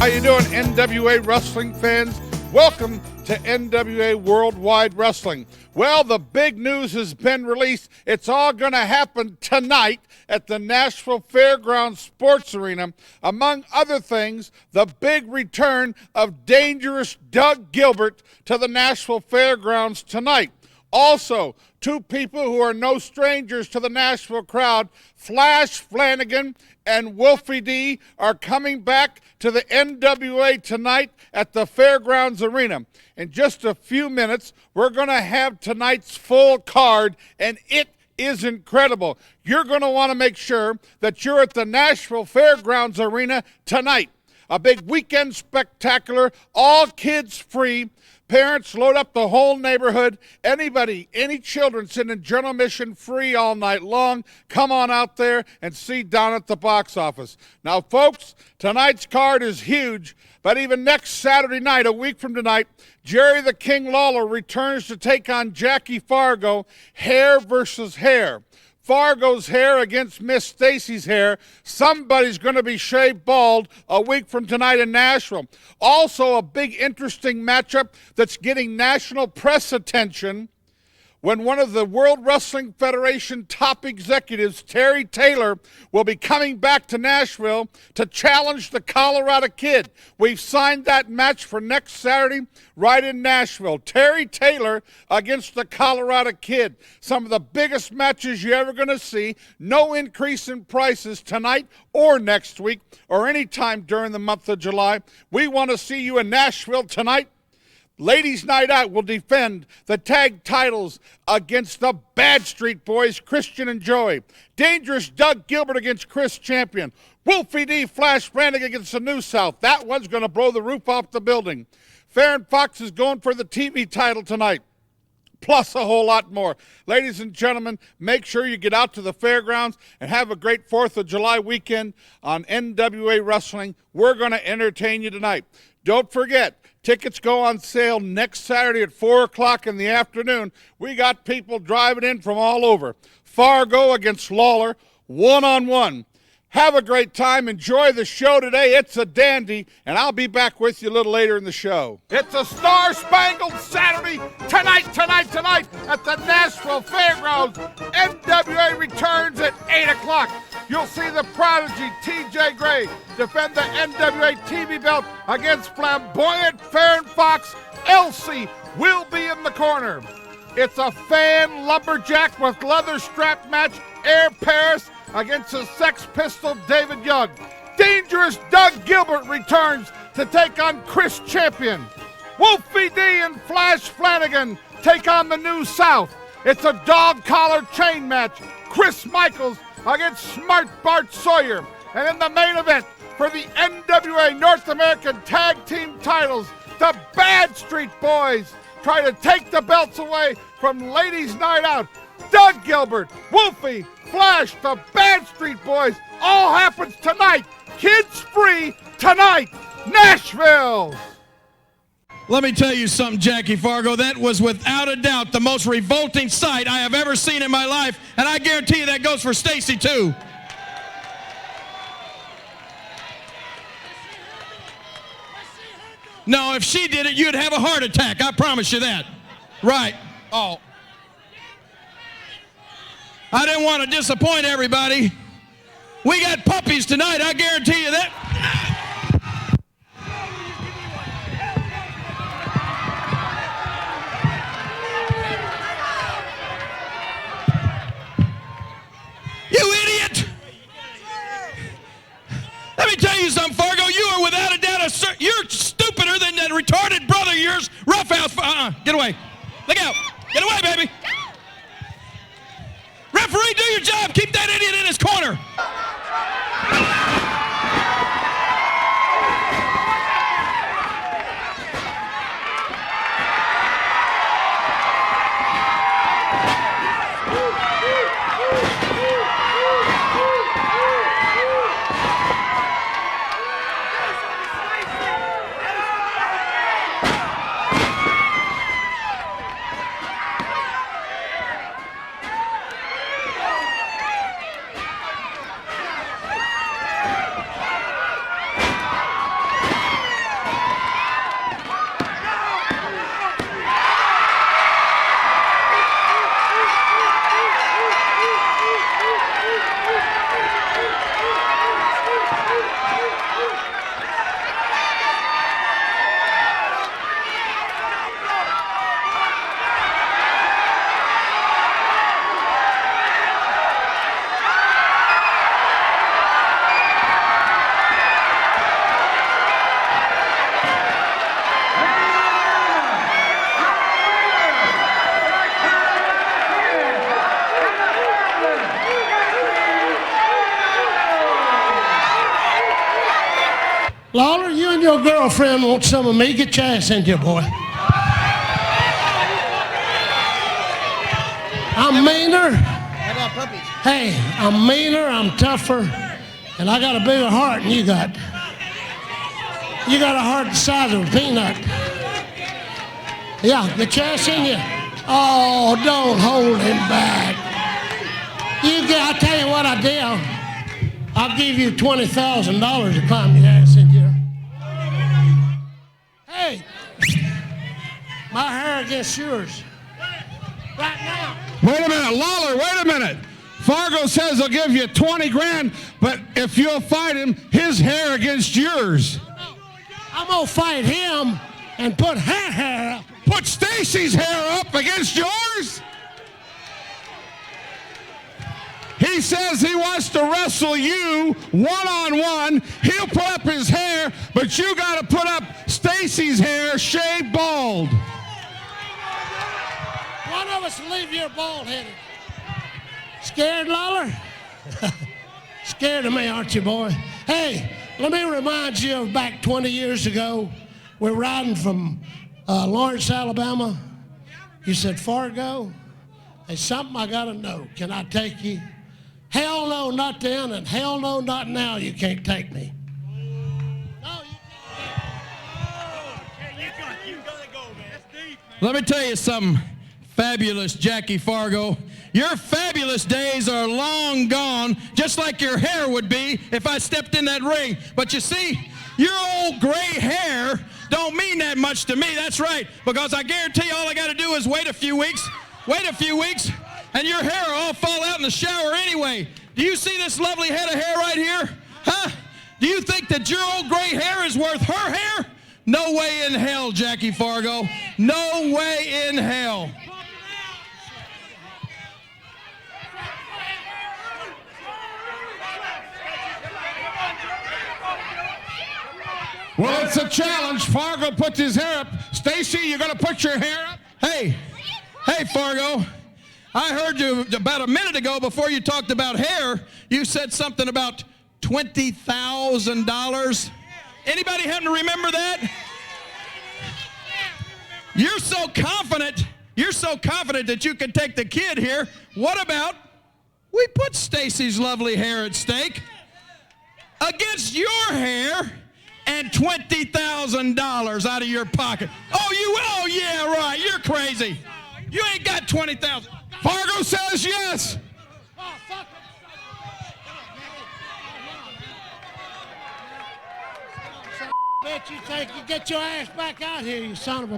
How you doing, NWA wrestling fans? Welcome to NWA Worldwide Wrestling. Well, the big news has been released. It's all going to happen tonight at the Nashville Fairgrounds Sports Arena. Among other things, the big return of Dangerous Doug Gilbert to the Nashville Fairgrounds tonight. Also, two people who are no strangers to the Nashville crowd, Flash Flanagan and Wolfie D, are coming back to the NWA tonight at the Fairgrounds Arena. In just a few minutes, we're going to have tonight's full card, and it is incredible. You're going to want to make sure that you're at the Nashville Fairgrounds Arena tonight. A big weekend spectacular, all kids free. Parents, load up the whole neighborhood. Anybody, any children sitting in general admission free all night long. Come on out there and see down at the box office. Now, folks, tonight's card is huge, but even next Saturday night, a week from tonight, Jerry the King Lawler returns to take on Jackie Fargo, hair versus hair. Fargo's hair against Miss Stacy's hair. Somebody's going to be shaved bald a week from tonight in Nashville. Also, a big, interesting matchup that's getting national press attention when one of the World Wrestling Federation top executives, Terry Taylor, will be coming back to Nashville to challenge the Colorado Kid. We've signed that match for next Saturday right in Nashville. Terry Taylor against the Colorado Kid. Some of the biggest matches you're ever going to see. No increase in prices tonight or next week or any time during the month of July. We want to see you in Nashville tonight. Ladies' Night Out will defend the tag titles against the Bad Street Boys, Christian and Joey. Dangerous Doug Gilbert against Chris Champion. Wolfie D, Flash Flanagan against the New South. That one's going to blow the roof off the building. Farron Fox is going for the TV title tonight, plus a whole lot more. Ladies and gentlemen, make sure you get out to the fairgrounds and have a great 4th of July weekend on NWA Wrestling. We're going to entertain you tonight. Don't forget, tickets go on sale next Saturday at 4 o'clock in the afternoon. We got people driving in from all over. Fargo against Lawler, one-on-one. Have a great time. Enjoy the show today. It's a dandy, and I'll be back with you a little later in the show. It's a star-spangled Saturday tonight at the Nashville Fairgrounds. NWA returns at 8 o'clock. You'll see the prodigy T.J. Gray defend the NWA TV belt against flamboyant Farron Fox. Elsie will be in the corner. It's a fan lumberjack with leather strap match, Air Paris against the Sex Pistol David Young. Dangerous Doug Gilbert returns to take on Chris Champion. Wolfie D and Flash Flanagan take on the New South. It's a dog collar chain match. Chris Michaels against Smart Bart Sawyer. And in the main event for the NWA North American Tag Team titles, the Bad Street Boys try to take the belts away from Ladies' Night Out. Doug Gilbert, Wolfie, Flash, the Bad Street Boys, all happens tonight. Kids free tonight, Nashville. Let me tell you something, Jackie Fargo. That was without a doubt the most revolting sight I have ever seen in my life, and I guarantee you that goes for Stacy too. No, if she did it, you'd have a heart attack. I promise you that. Right. Oh. I didn't want to disappoint everybody. We got puppies tonight, I guarantee you that. You idiot! Let me tell you something, Fargo. You are without a doubt, you're stupider than that retarded brother of yours, Roughhouse. Get away. Look out. Get away, baby. Referee, do your job. Keep that idiot in his corner. Lawler, you and your girlfriend want some of me. Get your ass in here, boy. I'm meaner. How about puppies? Hey, I'm meaner, I'm tougher, and I got a bigger heart than you got. You got a heart the size of a peanut. Yeah, get your ass in here. Oh, don't hold him back. I'll tell you what I do. I'll give you $20,000 to climb your ass in here. Hey, my hair against yours. Right now. Wait a minute, Lawler, wait a minute. Fargo says he'll give you 20 grand, but if you'll fight him, his hair against yours. I'm gonna fight him and put her hair up. Put Stacy's hair up against yours? He says he wants to wrestle you one-on-one. He'll put up his hair, but you got to put up Stacy's hair shaved bald. One of us will leave here bald-headed. Scared, Lawler? Scared of me, aren't you, boy? Hey, let me remind you of back 20 years ago. We're riding from Lawrence, Alabama. You said, Fargo, there's something I got to know. Can I take you? Hell no, not then, and hell no, not now. You can't take me. No, you can't. You gotta go, man. That's deep, man. Let me tell you something, fabulous Jackie Fargo. Your fabulous days are long gone, just like your hair would be if I stepped in that ring. But you see, your old gray hair don't mean that much to me. That's right, because I guarantee you all I got to do is wait a few weeks, and your hair will all fall out in the shower anyway. Do you see this lovely head of hair right here? Huh? Do you think that your old gray hair is worth her hair? No way in hell, Jackie Fargo. No way in hell. Well, it's a challenge. Fargo puts his hair up. Stacy, you gonna put your hair up? Hey, Fargo. I heard you about a minute ago before you talked about hair. You said something about $20,000. Anybody happen to remember that? You're so confident that you can take the kid here. What about we put Stacy's lovely hair at stake against your hair and $20,000 out of your pocket? Oh, yeah, right. You're crazy. You ain't got $20,000. Fargo says yes. Oh, fuck it. Bet you think you get your ass back out here, you son of a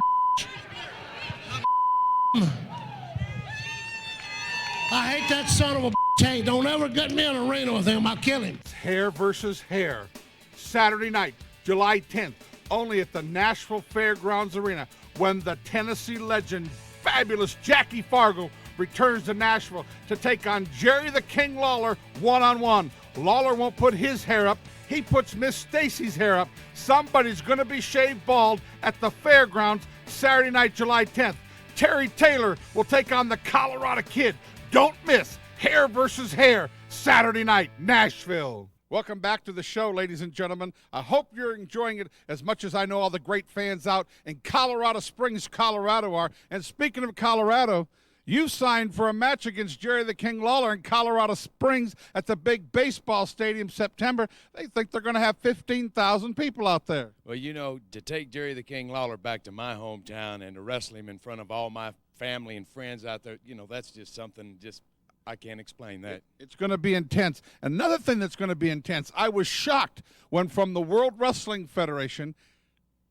I hate that son of a Hey, don't ever get me in an arena with him. I'll kill him. Hair versus hair. Saturday night, July 10th, only at the Nashville Fairgrounds Arena, when the Tennessee legend, fabulous Jackie Fargo, returns to Nashville to take on Jerry the King Lawler one-on-one. Lawler won't put his hair up. He puts Miss Stacy's hair up. Somebody's going to be shaved bald at the fairgrounds Saturday night, July 10th. Terry Taylor will take on the Colorado Kid. Don't miss hair versus hair, Saturday night, Nashville. Welcome back to the show, ladies and gentlemen. I hope you're enjoying it as much as I know all the great fans out in Colorado Springs, Colorado are. And speaking of Colorado, you signed for a match against Jerry the King Lawler in Colorado Springs at the big baseball stadium September. They think they're going to have 15,000 people out there. Well, you know, to take Jerry the King Lawler back to my hometown and to wrestle him in front of all my family and friends out there, you know, that's just something I can't explain that. It's going to be intense. Another thing that's going to be intense, I was shocked when from the World Wrestling Federation,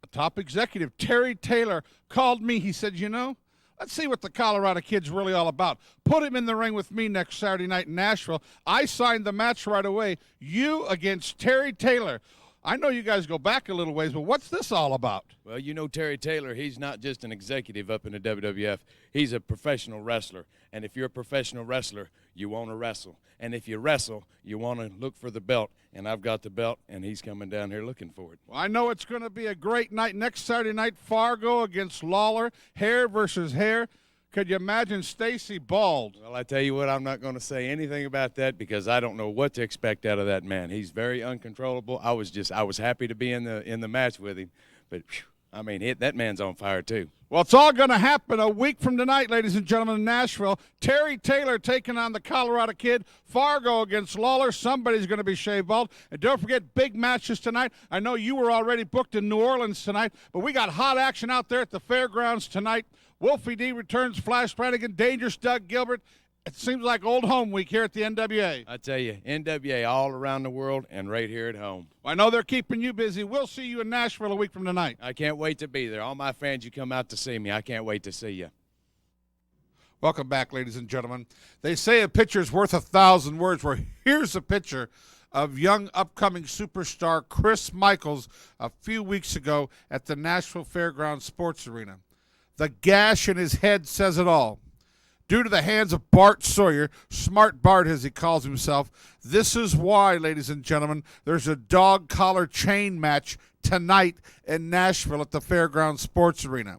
a top executive, Terry Taylor, called me. He said, you know, let's see what the Colorado Kid's really all about. Put him in the ring with me next Saturday night in Nashville. I signed the match right away. You against Terry Taylor. I know you guys go back a little ways, but what's this all about? Well, you know Terry Taylor, he's not just an executive up in the WWF. He's a professional wrestler. And if you're a professional wrestler, you want to wrestle. And if you wrestle, you want to look for the belt. And I've got the belt, and he's coming down here looking for it. Well, I know it's going to be a great night. Next Saturday night, Fargo against Lawler, hair versus hair. Could you imagine Stacy bald? Well, I tell you what, I'm not going to say anything about that because I don't know what to expect out of that man. He's very uncontrollable. I was happy to be in the match with him, but whew, I mean, that man's on fire too. Well, it's all going to happen a week from tonight, ladies and gentlemen, in Nashville. Terry Taylor taking on the Colorado Kid. Fargo against Lawler. Somebody's going to be shaved bald. And don't forget, big matches tonight. I know you were already booked in New Orleans tonight, but we got hot action out there at the fairgrounds tonight. Wolfie D returns, Flash Brannigan, Dangerous Doug Gilbert. It seems like old home week here at the NWA. I tell you, NWA all around the world and right here at home. I know they're keeping you busy. We'll see you in Nashville a week from tonight. I can't wait to be there. All my fans, you come out to see me. I can't wait to see you. Welcome back, ladies and gentlemen. They say a picture's worth 1,000 words. Well, here's a picture of young upcoming superstar Chris Michaels a few weeks ago at the Nashville Fairgrounds Sports Arena. The gash in his head says it all. Due to the hands of Bart Sawyer, Smart Bart as he calls himself, this is why, ladies and gentlemen, there's a dog collar chain match tonight in Nashville at the Fairgrounds Sports Arena.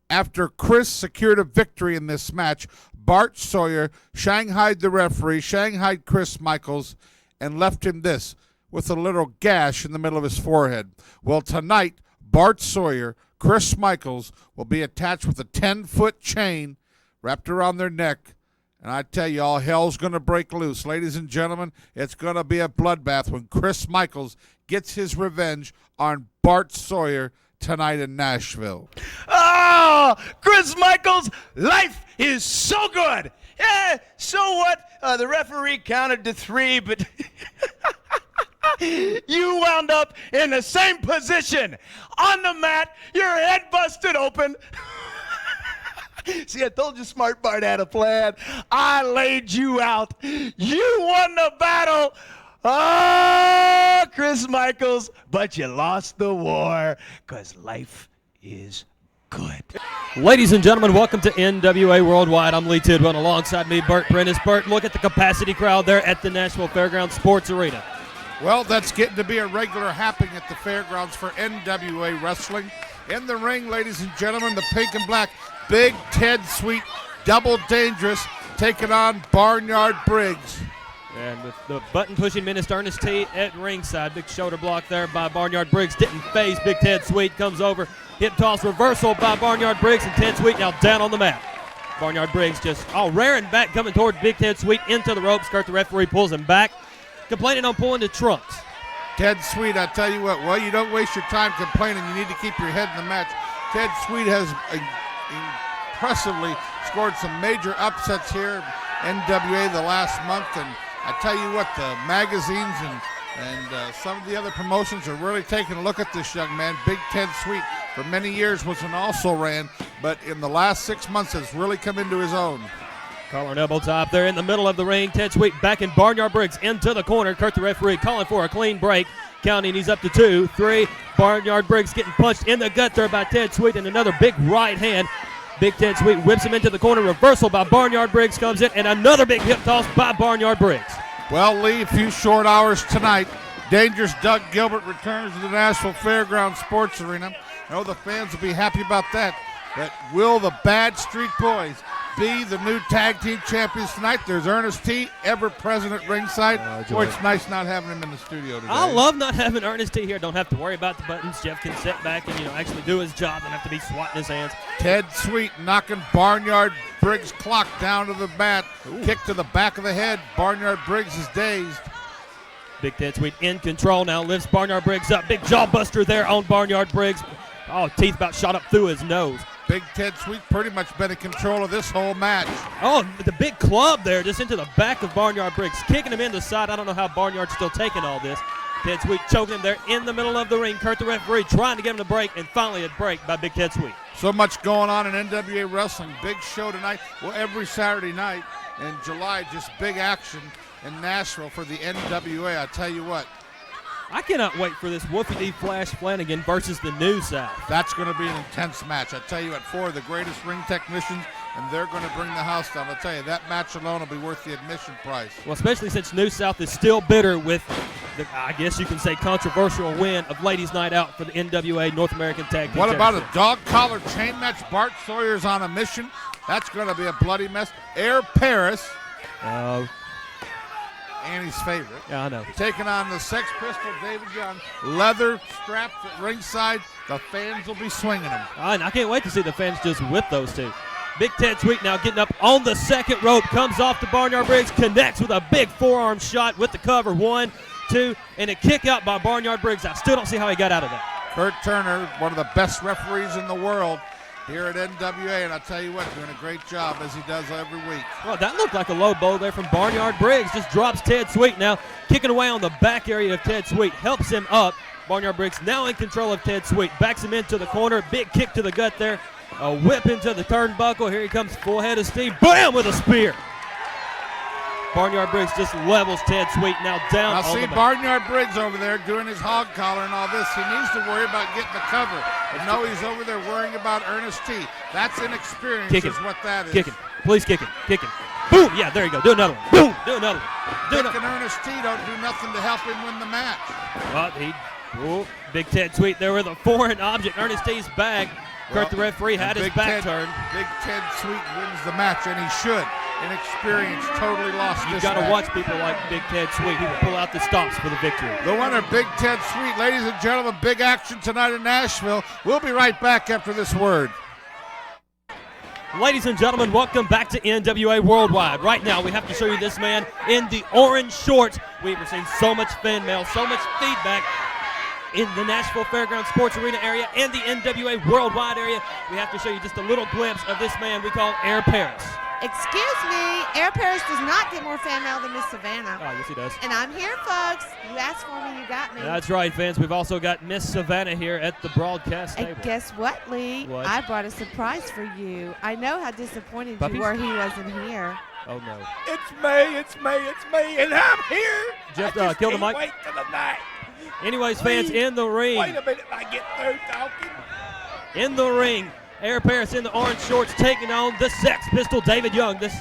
After Chris secured a victory in this match, Bart Sawyer shanghaied the referee, shanghaied Chris Michaels, and left him this, with a little gash in the middle of his forehead. Well, tonight, Bart Sawyer, Chris Michaels, will be attached with a 10-foot chain wrapped around their neck, and I tell you, all hell's going to break loose. Ladies and gentlemen, it's going to be a bloodbath when Chris Michaels gets his revenge on Bart Sawyer tonight in Nashville. Oh, Chris Michaels, life is so good. Yeah, so what? The referee counted to 3, but you wound up in the same position on the mat, your head busted open. See, I told you Smart Bart had a plan. I laid you out. You won the battle. Oh, Chris Michaels, but you lost the war because life is good. Ladies and gentlemen, welcome to NWA Worldwide. I'm Lee Tidwell, and alongside me, Bert Prentice. Bert, look at the capacity crowd there at the Nashville Fairgrounds Sports Arena. Well, that's getting to be a regular happening at the fairgrounds for NWA Wrestling. In the ring, ladies and gentlemen, the pink and black, Big Ted Sweet, Double Dangerous, taking on Barnyard Briggs. And with the button-pushing Minister Ernest T at ringside, big shoulder block there by Barnyard Briggs. Didn't phase Big Ted Sweet, comes over, hip toss reversal by Barnyard Briggs, and Ted Sweet now down on the mat. Barnyard Briggs just rearing back, coming toward Big Ted Sweet into the ropes. Kurt, the referee, pulls him back, complaining on pulling the trunks. Ted Sweet, I tell you what, well, you don't waste your time complaining. You need to keep your head in the match. Ted Sweet has impressively scored some major upsets here in NWA the last month, and I tell you what, the magazines and some of the other promotions are really taking a look at this young man. Big Ted Sweet, for many years was an also-ran, but in the last 6 months has really come into his own. Collar and elbow tie up there in the middle of the ring. Ted Sweet backing Barnyard Briggs into the corner. Kurt, the referee, calling for a clean break. Counting, he's up to 2, 3. Barnyard Briggs getting punched in the gut there by Ted Sweet, and another big right hand. Big Ted Sweet whips him into the corner. Reversal by Barnyard Briggs comes in, and another big hip toss by Barnyard Briggs. Well, Lee, a few short hours tonight. Dangerous Doug Gilbert returns to the Nashville Fairgrounds Sports Arena. I know the fans will be happy about that. But will the Bad Street Boys be the new tag team champions tonight? There's Ernest T, ever present at ringside. Boy, it's nice not having him in the studio today. I love not having Ernest T here. Don't have to worry about the buttons. Jeff can sit back and actually do his job. Don't have to be swatting his hands. Ted Sweet knocking Barnyard Briggs' clock down to the mat. Ooh. Kick to the back of the head. Barnyard Briggs is dazed. Big Ted Sweet in control now. Lifts Barnyard Briggs up. Big jawbuster there on Barnyard Briggs. Oh, teeth about shot up through his nose. Big Ted Sweet pretty much been in control of this whole match. Oh, the big club there just into the back of Barnyard Briggs, kicking him in the side. I don't know how Barnyard's still taking all this. Ted Sweet choking him there in the middle of the ring. Kurt, the referee, trying to get him to break, and finally a break by Big Ted Sweet. So much going on in NWA Wrestling. Big show tonight. Well, every Saturday night in July, just big action in Nashville for the NWA. I tell you what. I cannot wait for this Wolfie D Flash Flanagan versus the New South. That's going to be an intense match. I tell you what, 4 of the greatest ring technicians and they're going to bring the house down. I'll tell you, that match alone will be worth the admission price. Well, especially since New South is still bitter with the, I guess you can say, controversial win of Ladies' Night Out for the NWA North American Tag Team What about a Championship. dog collar chain match? Bart Sawyer's on a mission. That's going to be a bloody mess. Air Paris, Annie's favorite. Yeah, I know. Taking on the Sex Pistol, David Young. Leather straps at ringside. The fans will be swinging them. I can't wait to see the fans just whip those two. Big Ted Sweet now getting up on the second rope. Comes off to Barnyard Briggs. Connects with a big forearm shot with the cover. 1, 2, and a kick out by Barnyard Briggs. I still don't see how he got out of that. Kurt Turner, one of the best referees in the world here at NWA, and I'll tell you what, doing a great job as he does every week. Well, that looked like a low blow there from Barnyard Briggs. Just drops Ted Sweet now. Kicking away on the back area of Ted Sweet. Helps him up. Barnyard Briggs now in control of Ted Sweet. Backs him into the corner. Big kick to the gut there. A whip into the turnbuckle. Here he comes, full head of steam. Bam! With a spear. Barnyard Briggs just levels Ted Sweet now down. Now see Barnyard Briggs over there doing his hog collar and all this. He needs to worry about getting the cover. But no, he's over there worrying about Ernest T. That's inexperience is what that is. Kick him. Please kick him. Kick him. Boom! Yeah, there you go. Do another one. Boom! Do another one. Do Dick another and Ernest T don't do nothing to help him win the match. Well, Big Ted Sweet there with a foreign object. Ernest T's bag. Kurt, the referee, had his back turned. Big Ted Sweet wins the match, and he should. Inexperience, totally lost You've this got to match. watch people like Big Ted Sweet. He will pull out the stops for the victory. The winner, Big Ted Sweet. Ladies and gentlemen, big action tonight in Nashville. We'll be right back after this word. Ladies and gentlemen, welcome back to NWA Worldwide. Right now, we have to show you this man in the orange shorts. We've received so much fan mail, so much feedback in the Nashville Fairgrounds Sports Arena area and the NWA Worldwide area. We have to show you just a little glimpse of this man we call Air Paris. Excuse me, Air Paris does not get more fan mail than Miss Savanah. Oh, yes, he does. And I'm here, folks. You asked for me, you got me. That's right, fans. We've also got Miss Savanah here at the broadcast table. And guess what, Lee? What? I brought a surprise for you. I know how disappointed Puppies? you were he wasn't here. Oh, no. It's me, and I'm here. Jeff, I just kill the can't mic. wait till the night. Anyways, fans, in the ring. Wait a minute, I get through talking. In the ring, Air Paris in the orange shorts taking on the Sex Pistol, David Young. This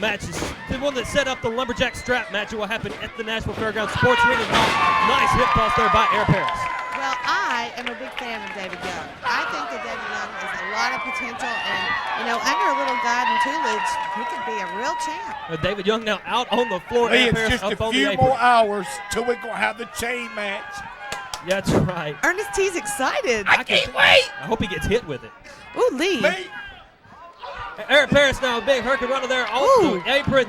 match is the one that set up the Lumberjack strap match. It will happen at the Nashville Fairgrounds Sports Arena. Nice hip toss there by Air Paris. Well, I am a big fan of David Young. I think that David Young has a lot of potential, and, you know, under a little guide and tutelage, he could be a real champ. David Young now out on the floor. Lee, Air it's Paris just up a on few the apron. more hours till we're going to have the chain match. Yeah, that's right. Ernest T's excited. I can't wait. I hope he gets hit with it. Ooh, Lee. Me. Air Paris now, a big hurricane runner there on the apron.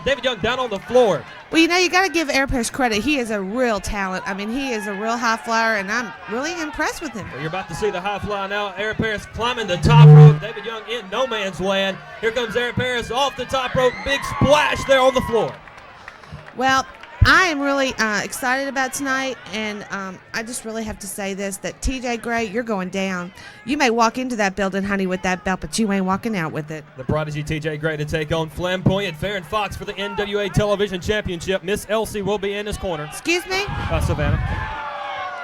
David Young down on the floor. Well, you know, you got to give Air Paris credit. He is a real talent. I mean, he is a real high flyer, and I'm really impressed with him. Well, you're about to see the high fly now. Air Paris climbing the top rope. David Young in no man's land. Here comes Air Paris off the top rope. Big splash there on the floor. Well, I am really excited about tonight, and I just really have to say this, that TJ Gray, you're going down. You may walk into that building, honey, with that belt, but you ain't walking out with it. The Prodigy TJ Gray to take on Flamboyant Farron Fox for the NWA Television Championship. Miss Elsie will be in his corner. Excuse me? Savannah.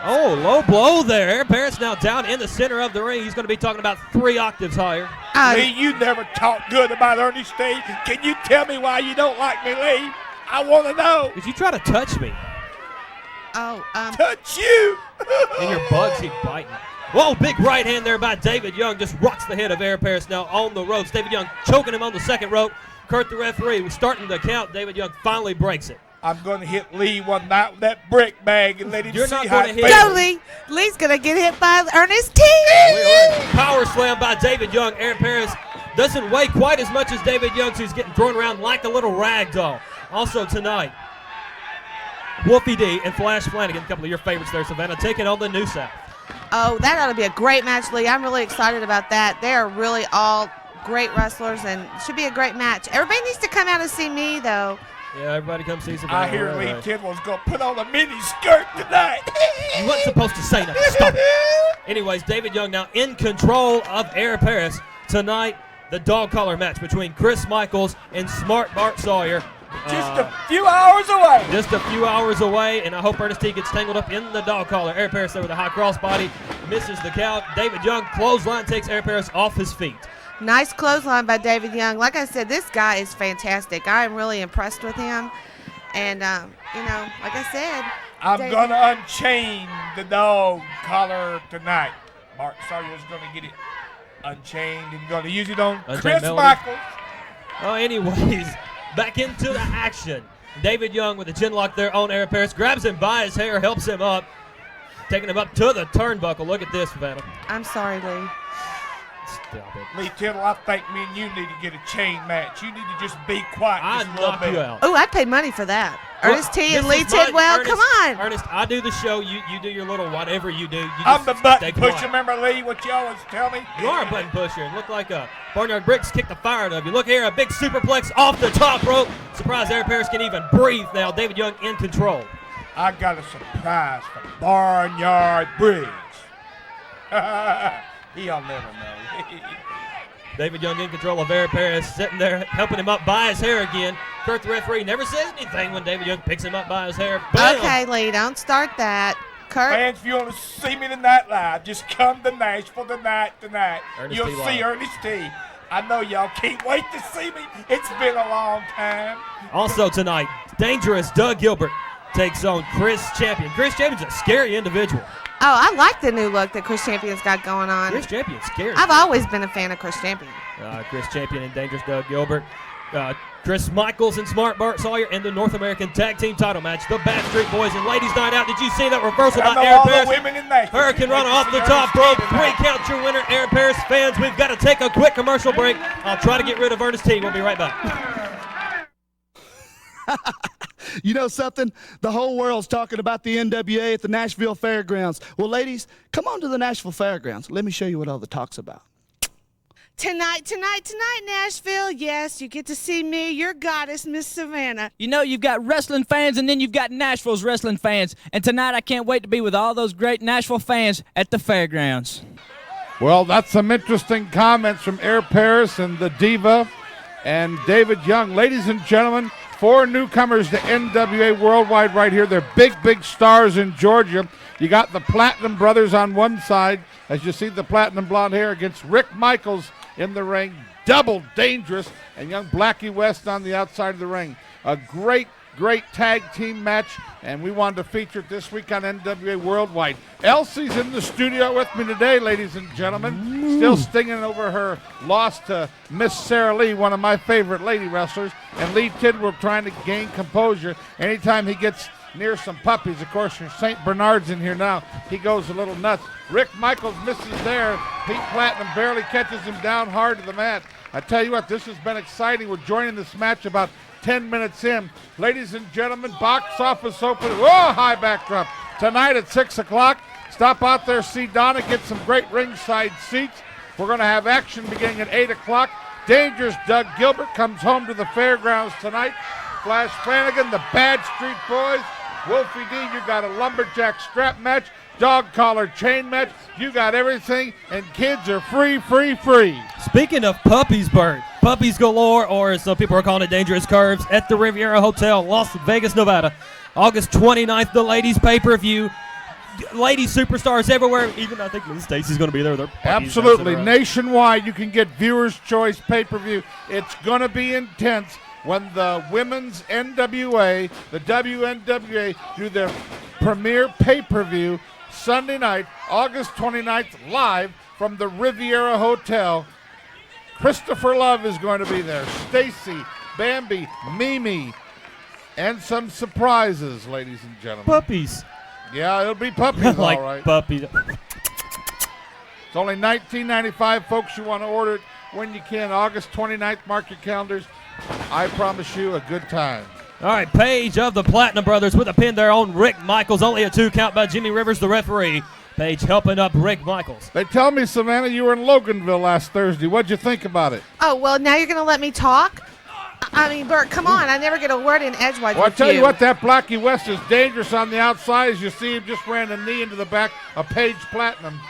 Oh, low blow there. Air Paris now down in the center of the ring. He's going to be talking about 3 octaves higher. Lee, you never talk good about Ernest T. Can you tell me why you don't like me, Lee? I want to know. Did you try to touch me? Touch you. And your bugs keep biting. Whoa, big right hand there by David Young. Just rocks the head of Air Paris now on the ropes. David Young choking him on the second rope. Kurt, the referee, was starting the count. David Young finally breaks it. I'm going to hit Lee one night with that brick bag and let him You're see not how gonna it hit feels. Go, Lee. Lee's going to get hit by Ernest T. Power slam by David Young. Air Paris doesn't weigh quite as much as David Young, so he's getting thrown around like a little rag doll. Also tonight, Wolfie D and Flash Flanagan, a couple of your favorites there, Savanah, taking on the New South. Oh, that ought to be a great match, Lee. I'm really excited about that. They are really all great wrestlers, and it should be a great match. Everybody needs to come out and see me, though. Yeah, everybody come see Savanah. I hear All Lee right. Tidwell's going to put on a mini skirt tonight. You wasn't supposed to say nothing. Stop it. Anyways, David Young now in control of Air Paris. Tonight, the dog collar match between Chris Michaels and Smart Bart Sawyer. Just a few hours away. Just a few hours away, and I hope Ernest T gets tangled up in the dog collar. Air Paris there with a high cross body, misses the count. David Young, clothesline, takes Air Paris off his feet. Nice clothesline by David Young. Like I said, this guy is fantastic. I am really impressed with him. And, like I said, I'm going to unchain the dog collar tonight. Mark Sawyer's going to get it unchained and going to use it on Chris Michaels. Oh, anyways, back into the action. David Young with a chin lock there on Aaron Paris. Grabs him by his hair, helps him up. Taking him up to the turnbuckle. Look at this, Savanah. I'm sorry, Lee. Stop it. Lee Tidwell, I think me and you need to get a chain match. You need to just be quiet I'd just a little knock bit. you out. Oh, I'd pay money for that. Well, Ernest T. and this Lee is mine. Tidwell, Ernest, come on. Ernest, I do the show. You do your little whatever you do. You I'm just the button stay pusher. quiet. Remember, Lee, what you always tell me? You are a button pusher. Look like a Barnyard Briggs kicked the fire out of you. Look here, a big superplex off the top rope. Surprised Aaron Paris can even breathe now. David Young in control. I got a surprise for Barnyard Briggs. He'll never know. David Young in control of Aaron Paris, sitting there helping him up by his hair again. Kurt, the referee, never says anything when David Young picks him up by his hair. Bam! Okay, Lee, don't start that. Kurt? Fans, if you want to see me tonight live, just come to Nashville tonight. Ernest You'll T. see live. Ernest T. I know y'all can't wait to see me. It's been a long time. Also tonight, dangerous Doug Gilbert takes on Chris Champion. Chris Champion's a scary individual. Oh, I like the new look that Chris Champion's got going on. Chris Champion's scary. I've always been a fan of Chris Champion. Chris Champion and dangerous Doug Gilbert. Chris Michaels and Smart Bart Sawyer in the North American Tag Team title match. The Bad Street Boys and Ladies Night Out. Did you see that reversal I by know Aaron all Paris? the women in Nashville. Hurricane Runner off the top rope. 3 count your winner, Aaron Paris. Fans, we've got to take a quick commercial break. I'll try to get rid of Ernest T. We'll be right back. You know something? The whole world's talking about the NWA at the Nashville Fairgrounds. Well, ladies, come on to the Nashville Fairgrounds. Let me show you what all the talk's about. Tonight, Nashville. Yes, you get to see me, your goddess, Miss Savanah. You know, you've got wrestling fans, and then you've got Nashville's wrestling fans. And tonight, I can't wait to be with all those great Nashville fans at the fairgrounds. Well, that's some interesting comments from Air Paris and the Diva and David Young. Ladies and gentlemen, 4 newcomers to NWA Worldwide right here. They're big, big stars in Georgia. You got the Platinum Brothers on one side, as you see the platinum blonde hair, against Rick Michaels in the ring. Double Dangerous and young Blackie West on the outside of the ring. A great, great tag team match, and we wanted to feature it this week on NWA Worldwide. Elsie's in the studio with me today, ladies and gentlemen. Still stinging over her loss to Miss Sarah Lee, one of my favorite lady wrestlers, and Lee Tidwell trying to gain composure. Anytime he gets near some puppies, of course, St. Bernard's in here now, he goes a little nuts. Rick Michaels misses there. Pete Platinum barely catches him down hard to the mat. I tell you what, this has been exciting. We're joining this match about 10 minutes in. Ladies and gentlemen, box office open. Whoa, high backdrop. Tonight at 6 o'clock, stop out there, see Donna, get some great ringside seats. We're going to have action beginning at 8 o'clock. Dangerous Doug Gilbert comes home to the fairgrounds tonight. Flash Flanagan, the Bad Street Boys. Wolfie D, you got a lumberjack strap match, dog collar chain match. You got everything, and kids are free. Speaking of puppies, Bert, puppies galore, or as some people are calling it, dangerous curves, at the Riviera Hotel, Las Vegas, Nevada. August 29th, the ladies' pay-per-view. Ladies superstars everywhere. Even I think Miss Stacy's going to be there. Absolutely. Nationwide, you can get Viewers' Choice pay-per-view. It's going to be intense when the women's NWA, the WNWA, do their premiere pay-per-view Sunday night, August 29th, live from the Riviera Hotel. Christopher Love is going to be there. Stacy, Bambi, Mimi, and some surprises, ladies and gentlemen. Puppies. Yeah, it'll be puppies, like all right. Puppies. It's only $19.95, folks. You want to order it when you can. August 29th, mark your calendars. I promise you a good time. All right, Page of the Platinum Brothers with a pin there on Rick Michaels. Only a 2 count by Jimmy Rivers, the referee. Page helping up Rick Michaels. They tell me, Savanah, you were in Loganville last Thursday. What'd you think about it? Oh, well, now you're going to let me talk? I mean, Bert, come on. I never get a word in edgewise Well, I with tell you what, that Blackie West is dangerous on the outside. As you see, him just ran a knee into the back of Page Platinum.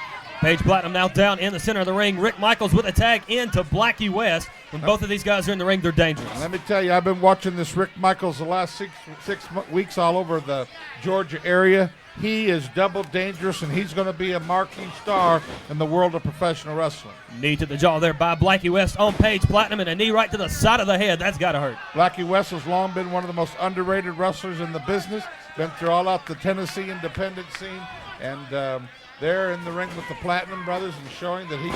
Page Platinum now down in the center of the ring. Rick Michaels with a tag into Blackie West. When both of these guys are in the ring, they're dangerous. Let me tell you, I've been watching this Rick Michaels the last six weeks all over the Georgia area. he is double dangerous, and he's going to be a marquee star in the world of professional wrestling. Knee to the jaw there by Blackie West on Paige Platinum, and a knee right to the side of the head. That's got to hurt. Blackie West has long been one of the most underrated wrestlers in the business. Been through all out the Tennessee independent scene, and they're in the ring with the Platinum Brothers and showing that he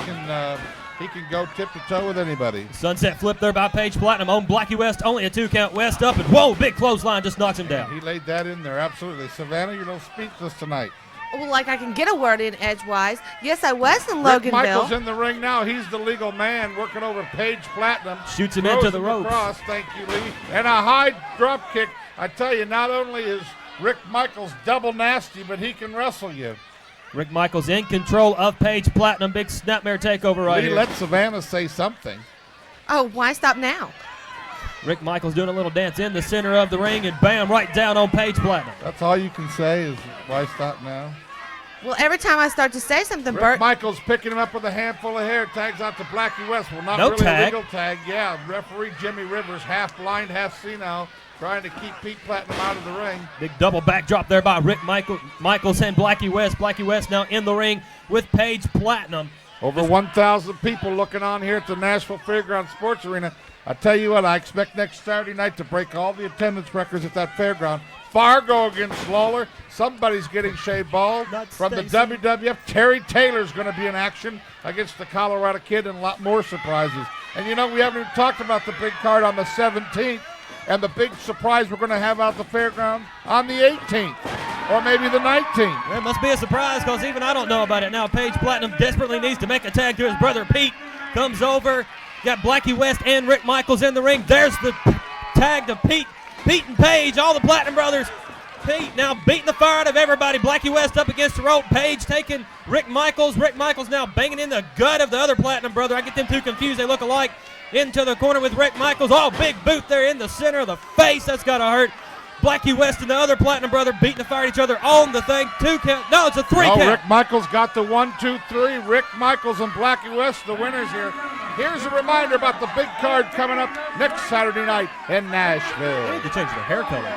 can go tip to toe with anybody. Sunset flip there by Paige Platinum on Blackie West. Only a 2 count. West up, and whoa, big clothesline just knocks him down. He laid that in there, absolutely. Savanah, you're a little speechless tonight. Well, like I can get a word in edgewise. Yes, I was in Rick Loganville. Michaels in the ring now. He's the legal man working over Paige Platinum. Shoots him into the ropes. Across, thank you, Lee. And a high drop kick. I tell you, not only is Rick Michaels double nasty, but he can wrestle you. Rick Michaels in control of Paige Platinum. Big snapmare takeover right Lee, here. let Savanah say something. Oh, why stop now? Rick Michaels doing a little dance in the center of the ring, and bam, right down on Paige Platinum. That's all you can say is why stop now? Well, every time I start to say something, Rick Bert. Michaels picking him up with a handful of hair, tags out to Blackie West. Well, not No really tag. a legal tag. Yeah, referee Jimmy Rivers, half blind, half senile, trying to keep Pete Platinum out of the ring. Big double backdrop there by Rick Michaels and Blackie West. Blackie West now in the ring with Paige Platinum. Over 1,000 people looking on here at the Nashville Fairgrounds Sports Arena. I tell you what, I expect next Saturday night to break all the attendance records at that fairground. Fargo against Lawler. Somebody's getting shaved bald. Not From the Stacy. WWF, Terry Taylor's going to be in action against the Colorado Kid, and a lot more surprises. And you know, we haven't even talked about the big card on the 17th and the big surprise we're going to have out the fairground on the 18th or maybe the 19th. Well, it must be a surprise because even I don't know about it now. Paige Platinum desperately needs to make a tag to his brother Pete. Comes over. Got Blackie West and Rick Michaels in the ring. There's the tag to Pete. Pete and Paige, all the Platinum Brothers. Pete now beating the fire out of everybody. Blackie West up against the rope. Paige taking Rick Michaels. Rick Michaels now banging in the gut of the other Platinum Brother. I get them two confused. They look alike. Into the corner with Rick Michaels. Oh, big boot there in the center of the face. That's got to hurt. Blackie West and the other Platinum Brother beating the fire at each other on the thing. 2 count. No, it's a 3 count. Rick Michaels got the 1, 2, 3. Rick Michaels and Blackie West, the winners here. Here's a reminder about the big card coming up next Saturday night in Nashville. I need to change the hair color.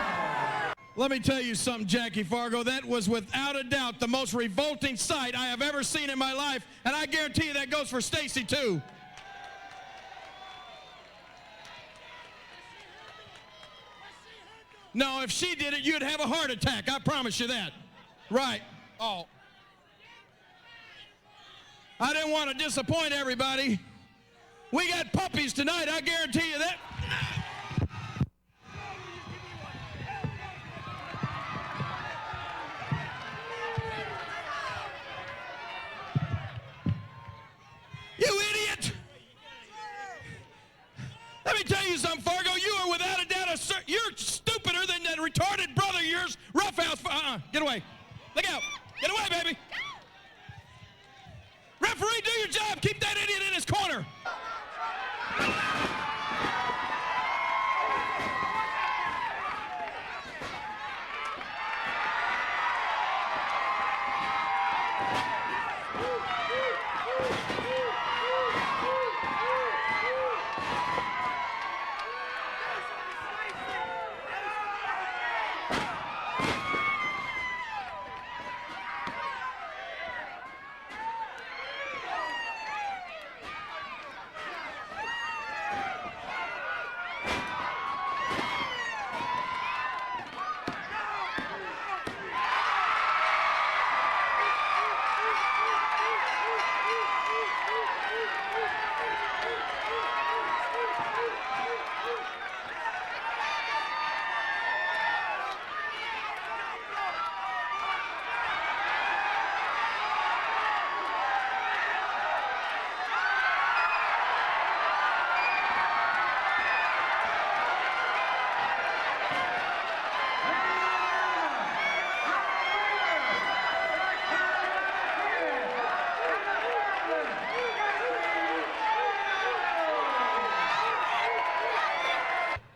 Let me tell you something, Jackie Fargo. That was without a doubt the most revolting sight I have ever seen in my life, and I guarantee you that goes for Stacy too. No, if she did it, you'd have a heart attack. I promise you that. Right. Oh. I didn't want to disappoint everybody. We got puppies tonight, I guarantee you that. You idiot! Let me tell you something, Fargo. You are without a doubt you're stupider than that retarded brother of yours, Roughhouse. Get away. Look out. Get away, baby. Referee, do your job. Keep that idiot in his corner.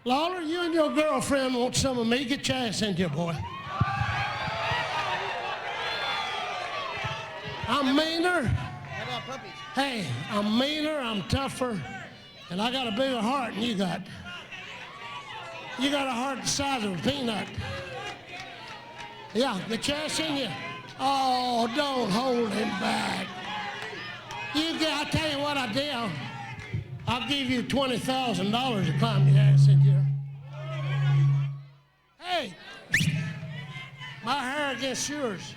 Lawler, you and your girlfriend want some of me. Get your ass in here, boy. I'm meaner. How about puppies? Hey, I'm meaner, I'm tougher, and I got a bigger heart than you got. You got a heart the size of a peanut. Yeah, get your ass in here. Oh, don't hold him back. I'll tell you what I did. I'll give you $20,000 to climb your ass in here. Hey, my hair against yours.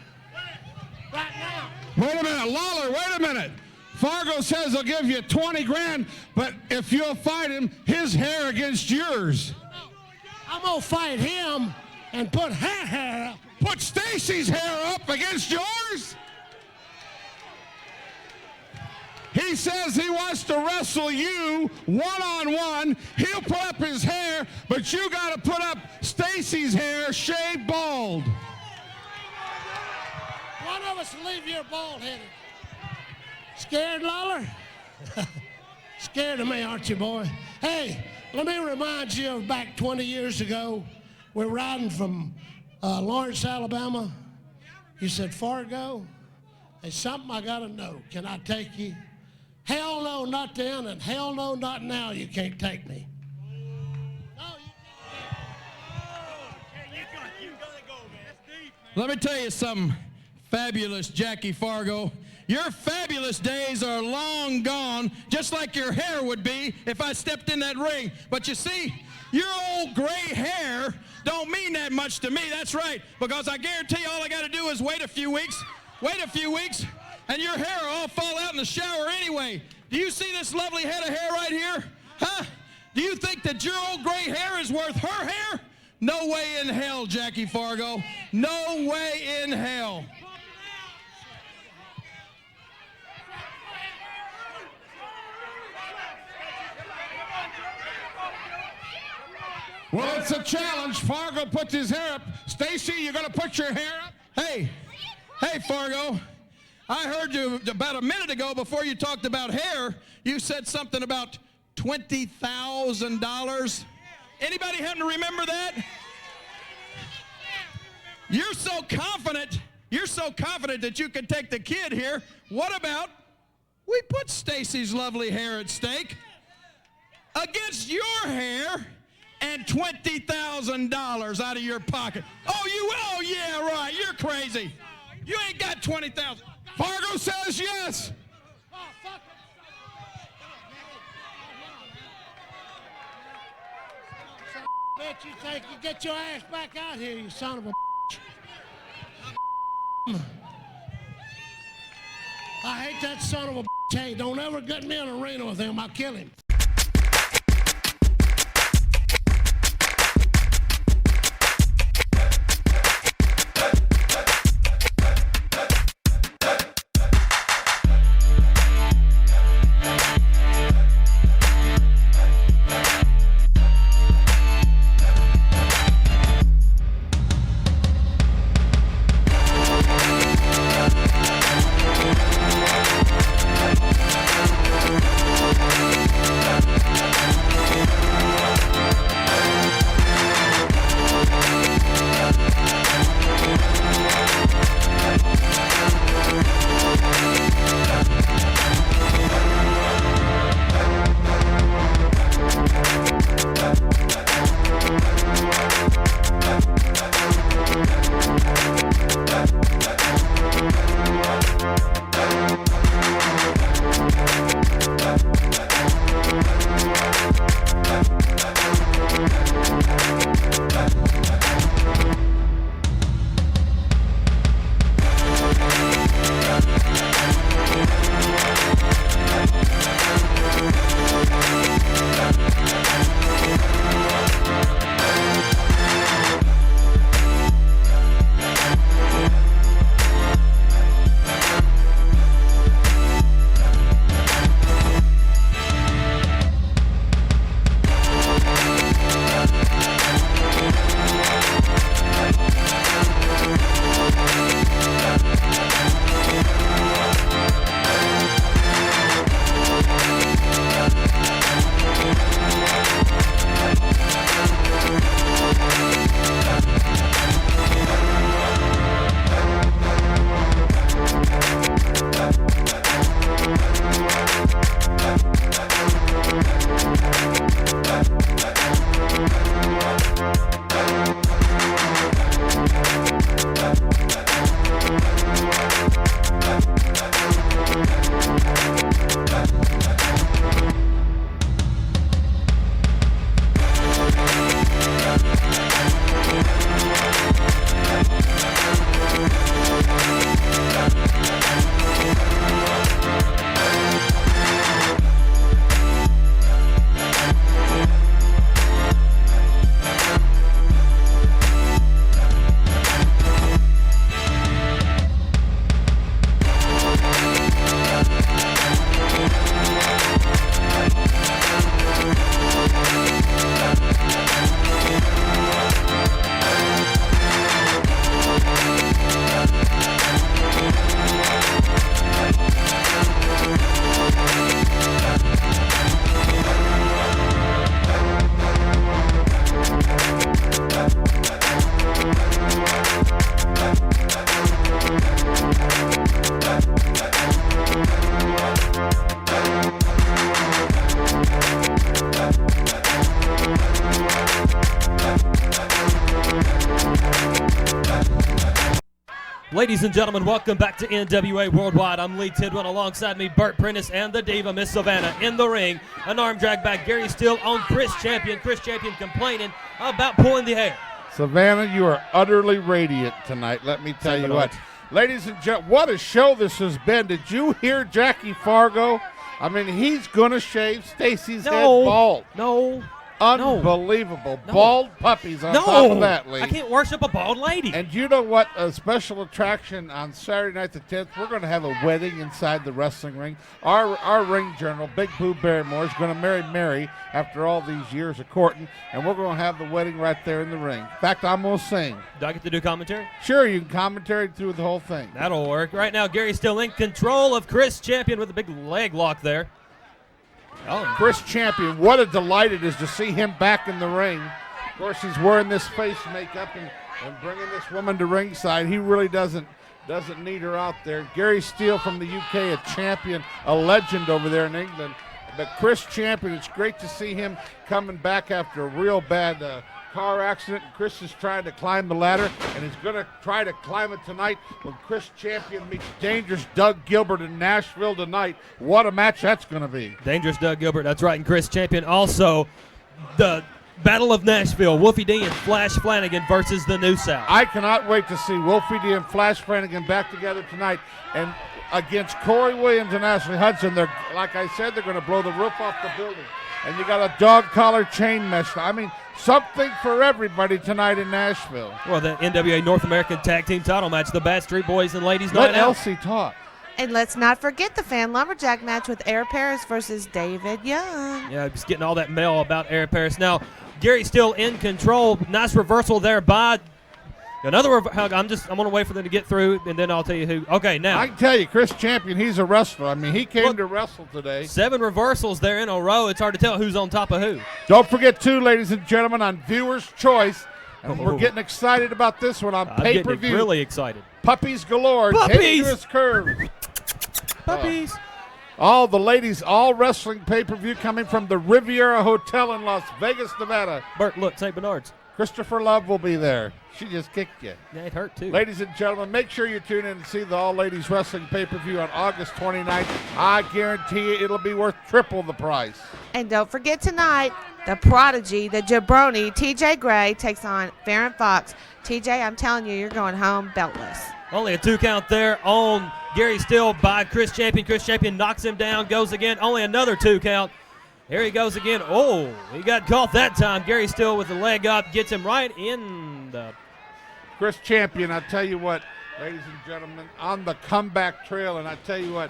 Right now. Wait a minute, Lawler, wait a minute. Fargo says he'll give you 20 grand, but if you'll fight him, his hair against yours. I'm gonna fight him and put her hair up. Put Stacy's hair up against yours? He says he wants to wrestle you one-on-one. He'll put up his hair, but you got to put up Stacy's hair shaved bald. One of us will leave here bald-headed. Scared, Lawler? Scared of me, aren't you, boy? Hey, let me remind you of back 20 years ago. We're riding from Lawrence, Alabama. You said, Fargo, there's something I got to know. Can I take you? Hell no, not then, and hell no, not now. You can't take me. Let me tell you something, fabulous Jackie Fargo. Your fabulous days are long gone, just like your hair would be if I stepped in that ring. But you see, your old gray hair don't mean that much to me. That's right, because I guarantee you all I got to do is wait a few weeks, and your hair will all fall out in the shower anyway. Do you see this lovely head of hair right here? Huh? Do you think that your old gray hair is worth her hair? No way in hell, Jackie Fargo. No way in hell. Well, it's a challenge. Fargo puts his hair up. Stacy, you gonna put your hair up? Hey, Fargo. I heard you about a minute ago before you talked about hair. You said something about $20,000. Anybody happen to remember that? You're so confident that you can take the kid here. What about we put Stacy's lovely hair at stake against your hair and $20,000 out of your pocket? Oh, yeah, right. You're crazy. You ain't got $20,000. Fargo says yes. Bet you think you get your ass back out here, you son of a I hate that son of a Hey, don't ever get me in an arena with him. I'll kill him. Ladies and gentlemen, welcome back to NWA Worldwide. I'm Lee Tidwell. Alongside me, Bert Prentice and the diva, Miss Savanah. In the ring, an arm drag by Gary Steele on Chris Champion. Chris Champion complaining about pulling the hair. Savanah, you are utterly radiant tonight, let me tell you what. Ladies and gentlemen, what a show this has been. Did you hear Jackie Fargo? I mean, he's going to shave Stacy's head bald. No. Unbelievable. No. Bald puppies on top of that, Lee. I can't worship a bald lady. And you know what? A special attraction on Saturday night the 10th, we're going to have a wedding inside the wrestling ring. Our ring general, Big Boo Barrymore, is going to marry Mary after all these years of courting, and we're going to have the wedding right there in the ring. In fact, I'm going to sing. Do I get to do commentary? Sure, you can commentary through the whole thing. That'll work. Right now, Gary's still in control of Chris Champion with a big leg lock there. Chris Champion, what a delight it is to see him back in the ring. Of course, he's wearing this face makeup and bringing this woman to ringside. He really doesn't need her out there. Gary Steele from the UK, a champion, a legend over there in England. But Chris Champion, it's great to see him coming back after a real bad car accident. Chris is trying to climb the ladder, and he's going to try to climb it tonight when Chris Champion meets Dangerous Doug Gilbert in Nashville tonight. What a match that's going to be. Dangerous Doug Gilbert, that's right, and Chris Champion. Also, the Battle of Nashville, Wolfie D and Flash Flanagan versus the New South. I cannot wait to see Wolfie D and Flash Flanagan back together tonight. And against Corey Williams and Ashley Hudson, they're, like I said, they're going to blow the roof off the building. And you got a dog collar chain mesh. I mean, something for everybody tonight in Nashville. Well, the NWA North American Tag Team title match, the Bad Street Boys and Ladies Let Night Out. Elsie talk. And let's not forget the Fan Lumberjack match with Air Paris versus David Young. Yeah, just getting all that mail about Air Paris. Now, Gary's still in control. Nice reversal there by another. I'm going to wait for them to get through, and then I'll tell you who. Okay, now. I can tell you, Chris Champion, he's a wrestler. I mean, he came to wrestle today. 7 reversals there in a row. It's hard to tell who's on top of who. Don't forget, too, ladies and gentlemen, on Viewer's Choice, and we're getting excited about this one on pay-per-view. I'm getting really excited. Puppies galore. Puppies! Dangerous Curve. Puppies. All the ladies, all wrestling pay-per-view coming from the Riviera Hotel in Las Vegas, Nevada. Bert, look, St. Bernard's. Christopher Love will be there. She just kicked you. Yeah, it hurt too. Ladies and gentlemen, make sure you tune in and see the all-ladies wrestling pay-per-view on August 29th. I guarantee you it'll be worth triple the price. And don't forget tonight, the prodigy, the jabroni, TJ Gray takes on Farron Fox. TJ, I'm telling you, you're going home beltless. Only a 2 count there on Gary Steele by Chris Champion. Chris Champion knocks him down, goes again. Only another 2 count. Here he goes again. Oh, he got caught that time. Gary Steele with the leg up, gets him right in the... Chris Champion, I tell you what, ladies and gentlemen, on the comeback trail, and I tell you what,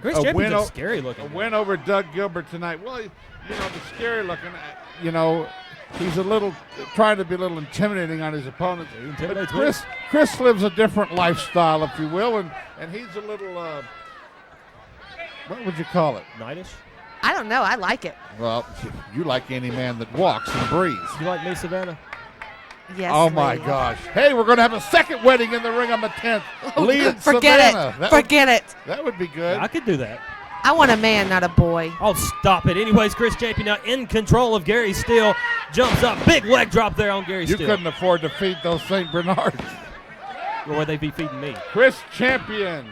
Chris Champion's a scary looking. A win over Doug Gilbert tonight. Well, you know, the scary looking, you know, he's a little, trying to be a little intimidating on his opponents. But Chris lives a different lifestyle, if you will, and he's a little, what would you call it? Knightish? I don't know. I like it. Well, you like any man that walks and breathes. You like me, Savanah? Yes. Oh, my gosh. Hey, we're going to have a second wedding in the ring on the 10th. Lee and Forget Savanah. it. Forget it. That would be good. I could do that. I want a man, not a boy. Oh, stop it. Anyways, Chris Champion now in control of Gary Steele. Jumps up. Big leg drop there on Gary Steele. You couldn't afford to feed those St. Bernards. Or would they be feeding me? Chris Champion.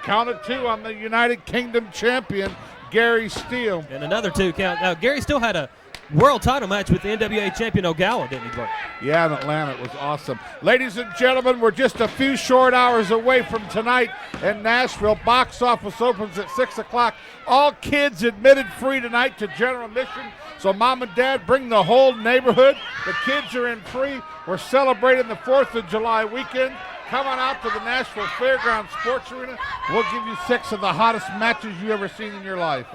Counted 2 on the United Kingdom champion, Gary Steele. And another 2 count. Now, Gary still had a world title match with the NWA champion Ogawa, didn't he, Bert? Yeah, in Atlanta. It was awesome. Ladies and gentlemen, we're just a few short hours away from tonight in Nashville. Box office opens at 6 o'clock. All kids admitted free tonight to general admission. So mom and dad, bring the whole neighborhood. The kids are in free. We're celebrating the 4th of July weekend. Come on out to the Nashville Fairgrounds Sports Arena. We'll give you 6 of the hottest matches you've ever seen in your life.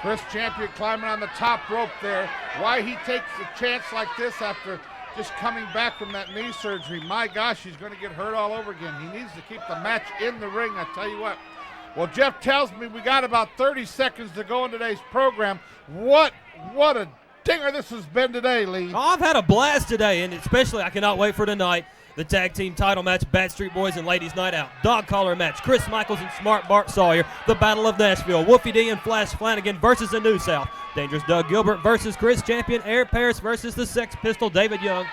Chris Champion climbing on the top rope there. Why he takes a chance like this after just coming back from that knee surgery. My gosh, he's going to get hurt all over again. He needs to keep the match in the ring, I tell you what. Well, Jeff tells me we got about 30 seconds to go in today's program. What a dinger this has been today, Lee. Oh, I've had a blast today, and especially I cannot wait for tonight. The tag team title match, Bad Street Boys and Ladies Night Out. Dog collar match, Chris Michaels and Smart Bart Sawyer. The Battle of Nashville, Wolfie D and Flash Flanagan versus the New South. Dangerous Doug Gilbert versus Chris Champion. Air Paris versus the Sex Pistol, David Young.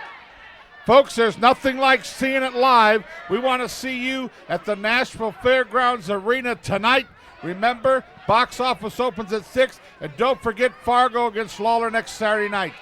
Folks, there's nothing like seeing it live. We want to see you at the Nashville Fairgrounds Arena tonight. Remember, box office opens at 6, and don't forget Fargo against Lawler next Saturday night.